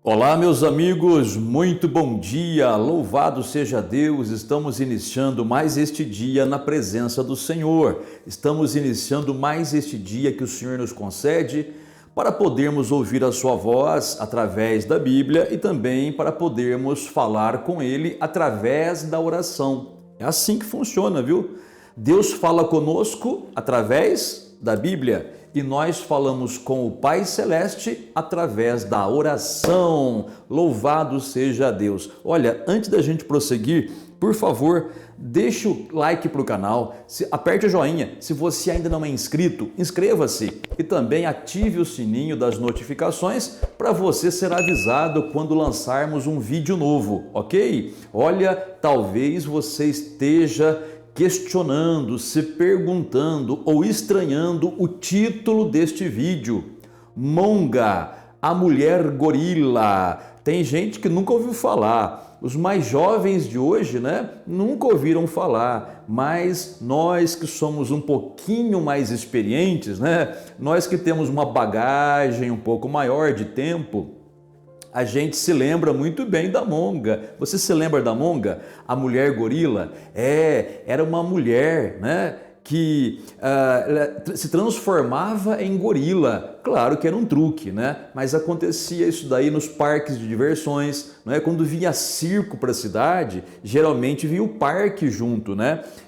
Olá, meus amigos, muito bom dia, louvado seja Deus, estamos iniciando mais este dia na presença do Senhor, estamos iniciando mais este dia que o Senhor nos concede para podermos ouvir a sua voz através da Bíblia e também para podermos falar com Ele através da oração. É assim que funciona, viu? Deus fala conosco através da Bíblia e nós falamos com o Pai Celeste através da oração. Louvado seja Deus. Olha, antes da gente prosseguir, por favor, deixe o like para o canal, aperte o joinha. Se você ainda não é inscrito, inscreva-se e também ative o sininho das notificações para você ser avisado quando lançarmos um vídeo novo, ok? Olha, talvez você esteja questionando, se perguntando ou estranhando o título deste vídeo. Monga, a mulher gorila. Tem gente que nunca ouviu falar. Os mais jovens de hoje, nunca ouviram falar, mas nós que somos um pouquinho mais experientes, nós que temos uma bagagem um pouco maior de tempo, a gente se lembra muito bem da Monga. Você se lembra da Monga? A mulher gorila? Era uma mulher, que se transformava em gorila. Claro que era um truque, mas acontecia isso daí nos parques de diversões, quando vinha circo para a cidade, geralmente vinha o parque junto,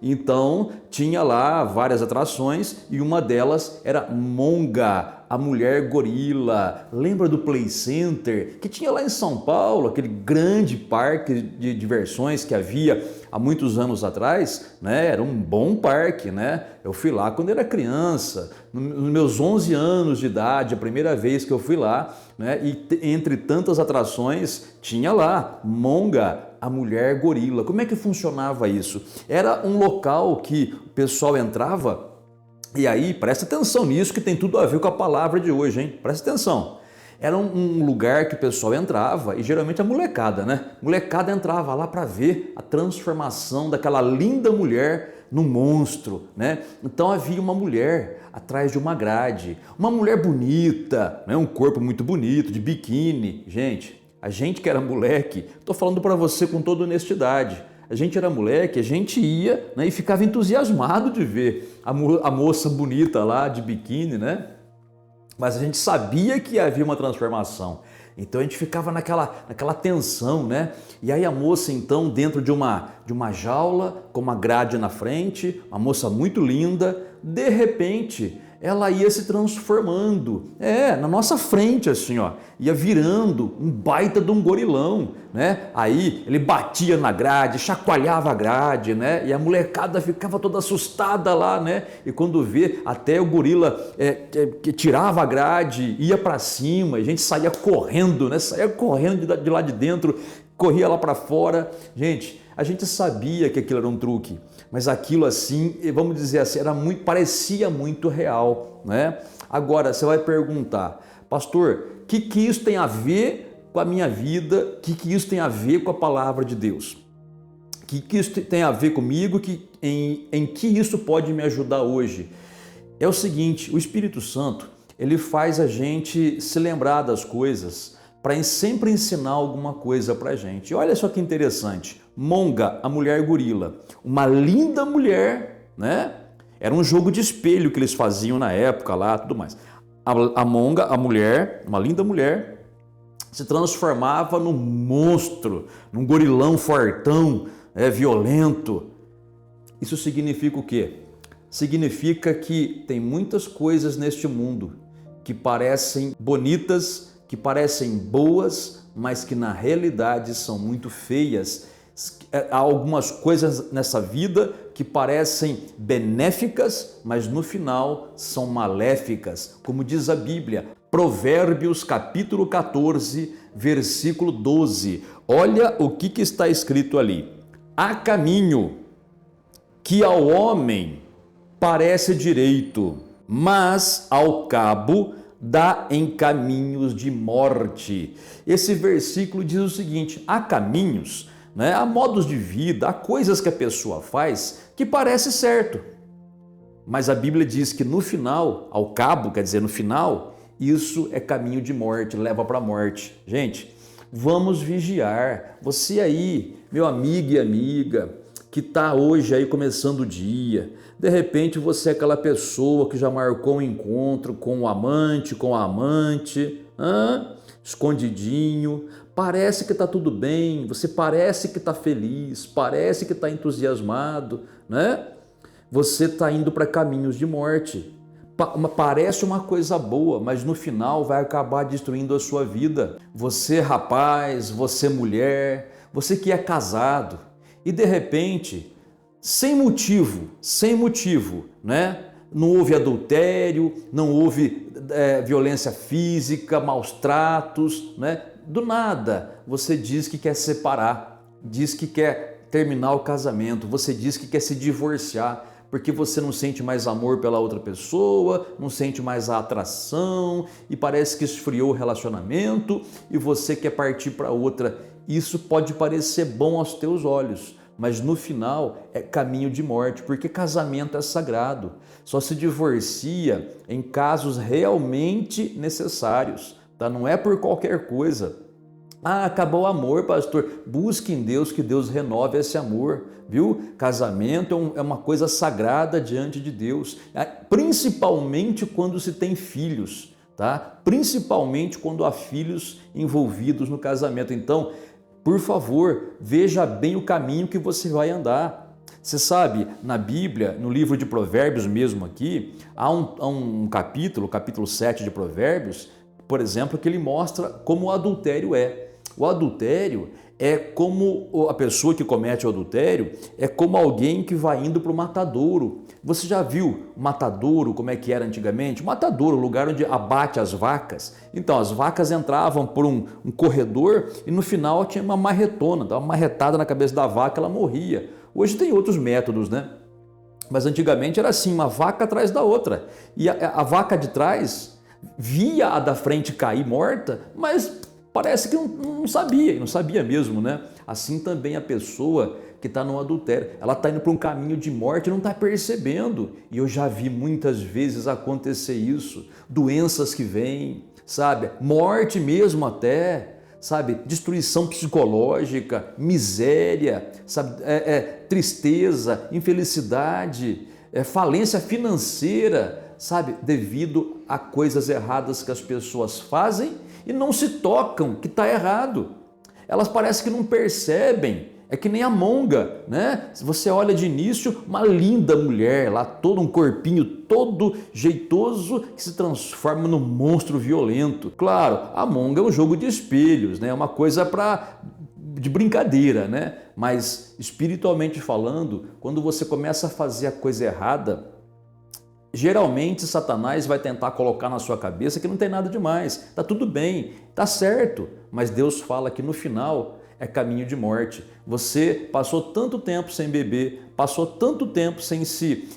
Então tinha lá várias atrações e uma delas era Monga, a mulher gorila. Lembra do Play Center que tinha lá em São Paulo, aquele grande parque de diversões que havia há muitos anos atrás, Era um bom parque, Eu fui lá quando era criança, nos meus 11 anos de idade, a primeira vez que eu fui lá, E entre tantas atrações tinha lá Monga, a mulher gorila. Como é que funcionava isso? Era um local que o pessoal entrava. E aí, presta atenção nisso que tem tudo a ver com a palavra de hoje, hein? Presta atenção. Era um lugar que o pessoal entrava e geralmente a molecada, Molecada entrava lá para ver a transformação daquela linda mulher num monstro, Então havia uma mulher atrás de uma grade, uma mulher bonita, um corpo muito bonito, de biquíni. Gente, a gente que era moleque, estou falando para você com toda honestidade, a gente era moleque, a gente ia e ficava entusiasmado de ver a moça bonita lá de biquíni, Mas a gente sabia que havia uma transformação. Então a gente ficava naquela tensão, E aí a moça então dentro de uma jaula, com uma grade na frente, uma moça muito linda, de repente ela ia se transformando, na nossa frente assim, ia virando um baita de um gorilão, Aí ele batia na grade, chacoalhava a grade, E a molecada ficava toda assustada lá, E quando vê, até o gorila que tirava a grade, ia para cima, e a gente saía correndo, Saía correndo de lá de dentro, corria lá para fora. Gente, a gente sabia que aquilo era um truque, mas aquilo assim, vamos dizer assim, parecia muito real, Agora, você vai perguntar, pastor, o que isso tem a ver com a minha vida? O que isso tem a ver com a palavra de Deus? O que isso tem a ver comigo? Em que isso pode me ajudar hoje? É o seguinte, o Espírito Santo, ele faz a gente se lembrar das coisas para sempre ensinar alguma coisa para a gente. E olha só que interessante, Monga, a mulher gorila, uma linda mulher, Era um jogo de espelho que eles faziam na época lá, tudo mais. A Monga, a mulher, uma linda mulher, se transformava num monstro, num gorilão fortão, violento. Isso significa o quê? Significa que tem muitas coisas neste mundo que parecem bonitas, que parecem boas, mas que na realidade são muito feias. Há algumas coisas nessa vida que parecem benéficas, mas no final são maléficas, como diz a Bíblia, Provérbios capítulo 14, versículo 12. Olha o que está escrito ali. Há caminho que ao homem parece direito, mas ao cabo dá em caminhos de morte. Esse versículo diz o seguinte, há caminhos, há modos de vida, há coisas que a pessoa faz que parece certo, mas a Bíblia diz que no final, ao cabo, quer dizer no final, Isso é caminho de morte, leva para a morte. Gente, vamos vigiar. Você aí, meu amigo e amiga, que está hoje aí começando o dia, de repente você é aquela pessoa que já marcou um encontro com o amante, com a amante, escondidinho, parece que está tudo bem, você parece que está feliz, parece que está entusiasmado, né? Você está indo para caminhos de morte. Parece uma coisa boa, mas no final vai acabar destruindo a sua vida. Você, rapaz, você, mulher, você que é casado e de repente, sem motivo, né? Não houve adultério, não houve violência física, maus tratos, né? Do nada, você diz que quer separar, diz que quer terminar o casamento, você diz que quer se divorciar, porque você não sente mais amor pela outra pessoa, não sente mais a atração e parece que esfriou o relacionamento e você quer partir para outra. Isso pode parecer bom aos teus olhos, mas no final é caminho de morte, porque casamento é sagrado. Só se divorcia em casos realmente necessários, tá? Não é por qualquer coisa. Acabou o amor, pastor. Busque em Deus que Deus renove esse amor, viu? Casamento é uma coisa sagrada diante de Deus, principalmente quando se tem filhos, tá? Principalmente quando há filhos envolvidos no casamento. Então, por favor, veja bem o caminho que você vai andar. Você sabe, na Bíblia, no livro de Provérbios mesmo aqui, há um capítulo, capítulo 7 de Provérbios, por exemplo, que ele mostra como o adultério é. O adultério é como a pessoa que comete o adultério, é como alguém que vai indo para o matadouro. Você já viu o matadouro, como é que era antigamente? O matadouro, o lugar onde abate as vacas. Então, as vacas entravam por um corredor e no final tinha uma marretona, dava uma marretada na cabeça da vaca, ela morria. Hoje tem outros métodos, né? Mas antigamente era assim, uma vaca atrás da outra. E a vaca de trás via a da frente cair morta, mas parece que não sabia mesmo, né? Assim também a pessoa que está no adultério, ela está indo para um caminho de morte e não está percebendo. E eu já vi muitas vezes acontecer isso, doenças que vêm, sabe? Morte mesmo até, sabe? Destruição psicológica, miséria, sabe? Tristeza, infelicidade, falência financeira, sabe? Devido a coisas erradas que as pessoas fazem e não se tocam que está errado. Elas parecem que não percebem. É que nem a monga, né? Se você olha de início, uma linda mulher lá, todo um corpinho todo jeitoso que se transforma num monstro violento. Claro, a monga é um jogo de espelhos, né? É uma coisa de brincadeira, né? Mas espiritualmente falando, quando você começa a fazer a coisa errada, geralmente Satanás vai tentar colocar na sua cabeça que não tem nada demais, tá tudo bem, tá certo, mas Deus fala que no final é caminho de morte. Você passou tanto tempo sem beber, passou tanto tempo sem se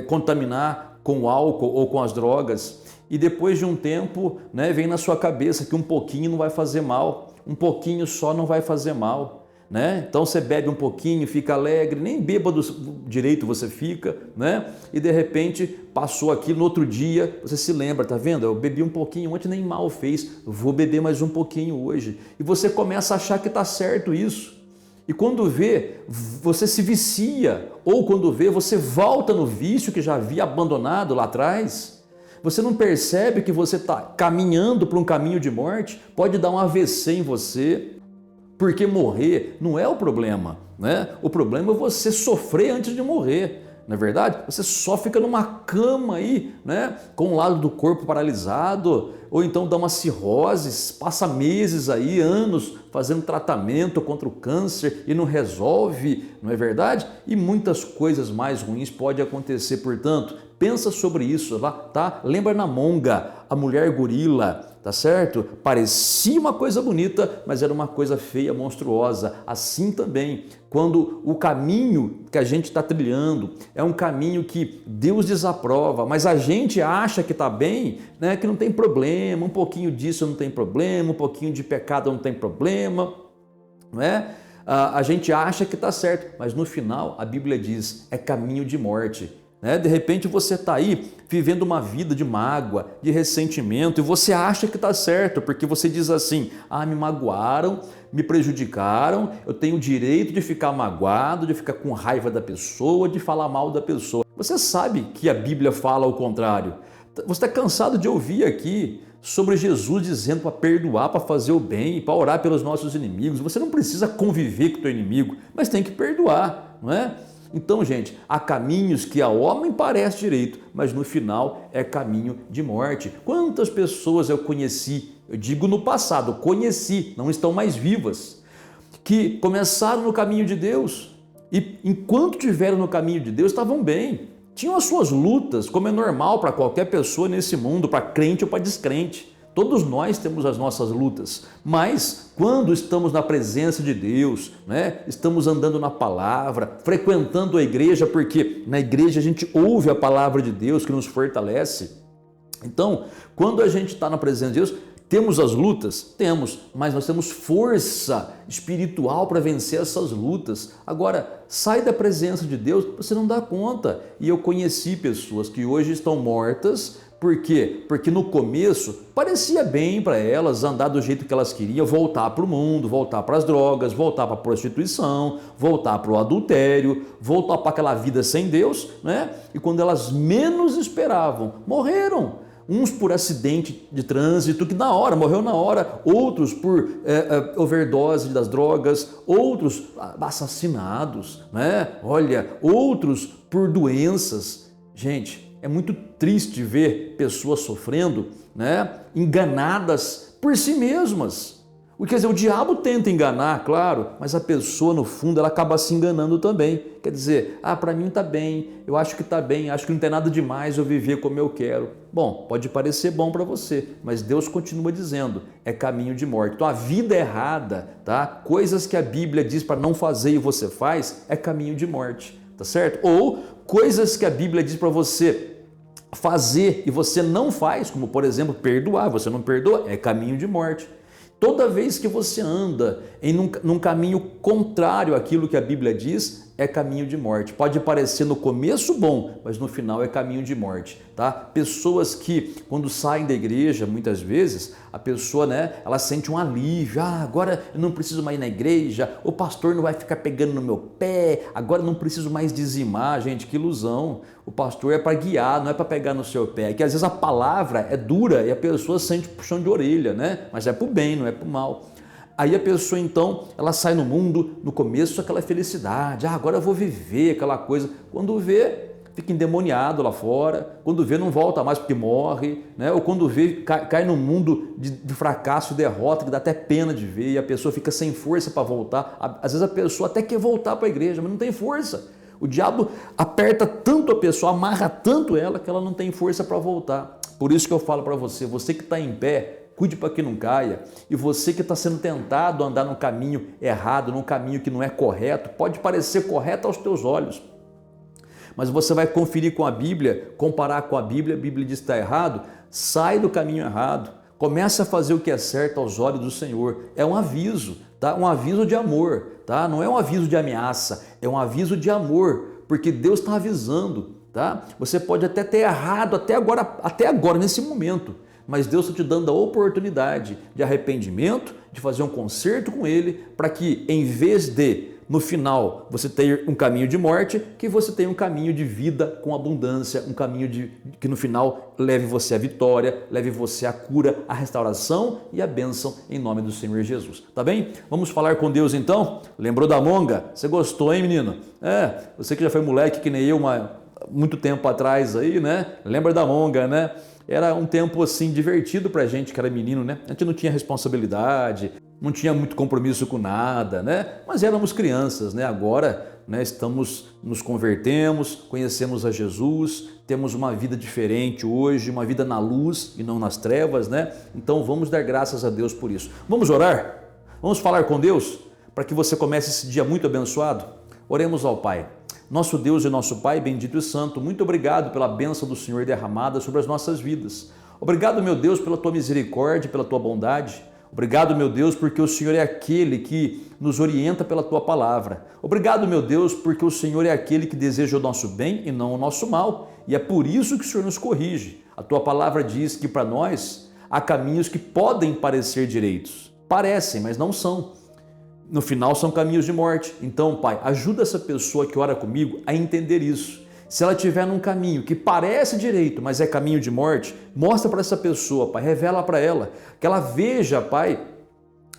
contaminar com o álcool ou com as drogas e depois de um tempo, né, vem na sua cabeça que um pouquinho não vai fazer mal, um pouquinho só não vai fazer mal. Né? Então você bebe um pouquinho, fica alegre, nem bêbado direito você fica, né? E de repente passou aqui no outro dia, você se lembra, tá vendo? Eu bebi um pouquinho ontem, nem mal fez, vou beber mais um pouquinho hoje. E você começa a achar que tá certo isso. E quando vê, você se vicia, ou quando vê, você volta no vício que já havia abandonado lá atrás. Você não percebe que você está caminhando para um caminho de morte, pode dar um AVC em você. Porque morrer não é o problema, né? O problema é você sofrer antes de morrer, não é verdade? Você só fica numa cama aí, né? Com um lado do corpo paralisado, ou então dá uma cirrose, passa meses aí, anos, fazendo tratamento contra o câncer e não resolve, não é verdade? E muitas coisas mais ruins podem acontecer, portanto, pensa sobre isso, tá? Lembra na monga, a mulher gorila, tá certo? Parecia uma coisa bonita, mas era uma coisa feia, monstruosa. Assim também, quando o caminho que a gente está trilhando é um caminho que Deus desaprova, mas a gente acha que está bem, né? Que não tem problema, um pouquinho disso não tem problema, um pouquinho de pecado não tem problema, não é? A gente acha que está certo, mas no final a Bíblia diz, é caminho de morte. né? De repente você está aí vivendo uma vida de mágoa, de ressentimento, e você acha que está certo, porque você diz assim: ah, me magoaram, me prejudicaram, eu tenho o direito de ficar magoado, de ficar com raiva da pessoa, de falar mal da pessoa. Você sabe que a Bíblia fala o contrário. Você está cansado de ouvir aqui sobre Jesus dizendo para perdoar, para fazer o bem, para orar pelos nossos inimigos. Você não precisa conviver com o teu inimigo, mas tem que perdoar, não é? Então, gente, há caminhos que ao homem parece direito, mas no final é caminho de morte. Quantas pessoas eu conheci, eu digo no passado, conheci, não estão mais vivas, que começaram no caminho de Deus e enquanto estiveram no caminho de Deus estavam bem. Tinham as suas lutas, como é normal para qualquer pessoa nesse mundo, para crente ou para descrente. Todos nós temos as nossas lutas, mas quando estamos na presença de Deus, né, estamos andando na palavra, frequentando a igreja, porque na igreja a gente ouve a palavra de Deus que nos fortalece. Então, quando a gente está na presença de Deus, temos as lutas? Temos, mas nós temos força espiritual para vencer essas lutas. Agora, sai da presença de Deus, você não dá conta. E eu conheci pessoas que hoje estão mortas. Por quê? Porque no começo parecia bem para elas andar do jeito que elas queriam, voltar para o mundo, voltar para as drogas, voltar para a prostituição, voltar para o adultério, voltar para aquela vida sem Deus, né? E quando elas menos esperavam, morreram. Uns por acidente de trânsito, que morreu na hora, outros por overdose das drogas, outros assassinados, né? Olha, outros por doenças. Gente, é muito triste ver pessoas sofrendo, né? Enganadas por si mesmas. Quer dizer, o diabo tenta enganar, claro, mas a pessoa no fundo ela acaba se enganando também. Quer dizer, para mim está bem, eu acho que está bem, acho que não tem nada demais eu viver como eu quero. Bom, pode parecer bom para você, mas Deus continua dizendo, é caminho de morte. Então a vida errada, tá? Coisas que a Bíblia diz para não fazer e você faz, é caminho de morte, tá certo? Ou coisas que a Bíblia diz para você fazer e você não faz, como por exemplo perdoar, você não perdoa, é caminho de morte. Toda vez que você anda num caminho contrário àquilo que a Bíblia diz, é caminho de morte. Pode parecer no começo bom, mas no final é caminho de morte, tá? Pessoas que quando saem da igreja, muitas vezes, a pessoa, né, ela sente um alívio. Agora eu não preciso mais ir na igreja, o pastor não vai ficar pegando no meu pé, agora eu não preciso mais dizimar. Gente, que ilusão. O pastor é para guiar, não é para pegar no seu pé. Que às vezes a palavra é dura e a pessoa sente puxão de orelha, né? Mas é para o bem, não é para o mal. Aí a pessoa então, ela sai no mundo, no começo aquela felicidade, agora eu vou viver aquela coisa. Quando vê, fica endemoniado lá fora, quando vê não volta mais porque morre, né? Ou quando vê, cai num mundo de fracasso e derrota, que dá até pena de ver, e a pessoa fica sem força para voltar. Às vezes a pessoa até quer voltar para a igreja, mas não tem força. O diabo aperta tanto a pessoa, amarra tanto ela, que ela não tem força para voltar. Por isso que eu falo para você, você que está em pé, cuide para que não caia. E você que está sendo tentado a andar num caminho errado, num caminho que não é correto, pode parecer correto aos teus olhos, mas você vai conferir com a Bíblia, comparar com a Bíblia diz que está errado, sai do caminho errado, começa a fazer o que é certo aos olhos do Senhor. É um aviso, tá? Um aviso de amor, tá? Não é um aviso de ameaça, é um aviso de amor, porque Deus está avisando, tá? Você pode até ter errado até agora nesse momento, mas Deus está te dando a oportunidade de arrependimento, de fazer um conserto com Ele, para que em vez de, no final, você ter um caminho de morte, que você tenha um caminho de vida com abundância, um caminho que no final leve você à vitória, leve você à cura, à restauração e à bênção em nome do Senhor Jesus. Tá bem? Vamos falar com Deus então? Lembrou da monga? Você gostou, hein, menino? Você que já foi moleque que nem eu muito tempo atrás aí, né? Lembra da monga, né? Era um tempo assim divertido pra gente que era menino, né? A gente não tinha responsabilidade, não tinha muito compromisso com nada, né? Mas éramos crianças, né? Agora, né, nos convertemos, conhecemos a Jesus, temos uma vida diferente hoje, uma vida na luz e não nas trevas, né? Então vamos dar graças a Deus por isso. Vamos orar? Vamos falar com Deus para que você comece esse dia muito abençoado? Oremos ao Pai. Nosso Deus e nosso Pai, bendito e santo, muito obrigado pela bênção do Senhor derramada sobre as nossas vidas. Obrigado, meu Deus, pela Tua misericórdia, pela Tua bondade. Obrigado, meu Deus, porque o Senhor é aquele que nos orienta pela tua palavra. Obrigado, meu Deus, porque o Senhor é aquele que deseja o nosso bem e não o nosso mal. E é por isso que o Senhor nos corrige. A tua palavra diz que para nós há caminhos que podem parecer direitos. Parecem, mas não são. No final são caminhos de morte. Então, Pai, ajuda essa pessoa que ora comigo a entender isso. Se ela estiver num caminho que parece direito, mas é caminho de morte, mostra para essa pessoa, Pai, revela para ela, que ela veja, Pai,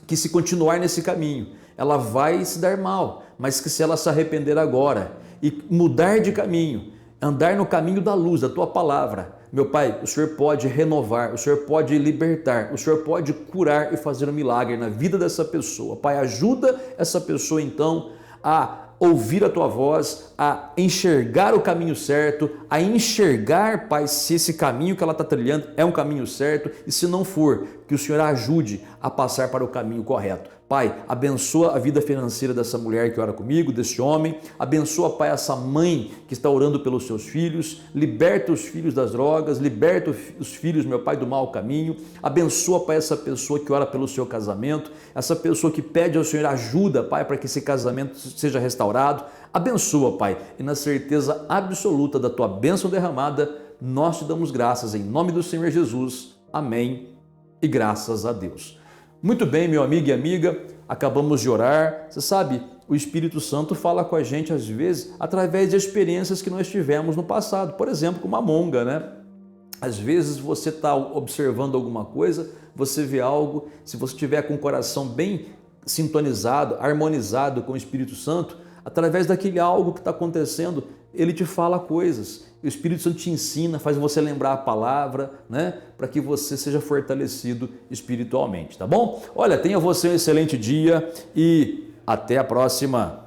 que se continuar nesse caminho, ela vai se dar mal, mas que se ela se arrepender agora e mudar de caminho, andar no caminho da luz, da tua palavra, meu Pai, o Senhor pode renovar, o Senhor pode libertar, o Senhor pode curar e fazer um milagre na vida dessa pessoa. Pai, ajuda essa pessoa então a ouvir a tua voz, a enxergar o caminho certo, a enxergar, Pai, se esse caminho que ela está trilhando é um caminho certo e se não for, que o Senhor a ajude a passar para o caminho correto. Pai, abençoa a vida financeira dessa mulher que ora comigo, desse homem, abençoa, Pai, essa mãe que está orando pelos seus filhos, liberta os filhos das drogas, liberta os filhos, meu Pai, do mau caminho, abençoa, Pai, essa pessoa que ora pelo seu casamento, essa pessoa que pede ao Senhor ajuda, Pai, para que esse casamento seja restaurado, abençoa, Pai, e na certeza absoluta da tua bênção derramada, nós te damos graças em nome do Senhor Jesus, amém e graças a Deus. Muito bem, meu amigo e amiga, acabamos de orar. Você sabe, o Espírito Santo fala com a gente às vezes através de experiências que nós tivemos no passado, por exemplo, como a monga, né? Às vezes você está observando alguma coisa, você vê algo, se você tiver com o coração bem sintonizado, harmonizado com o Espírito Santo, através daquele algo que está acontecendo, ele te fala coisas. O Espírito Santo te ensina, faz você lembrar a palavra, né? Para que você seja fortalecido espiritualmente, tá bom? Olha, tenha você um excelente dia e até a próxima.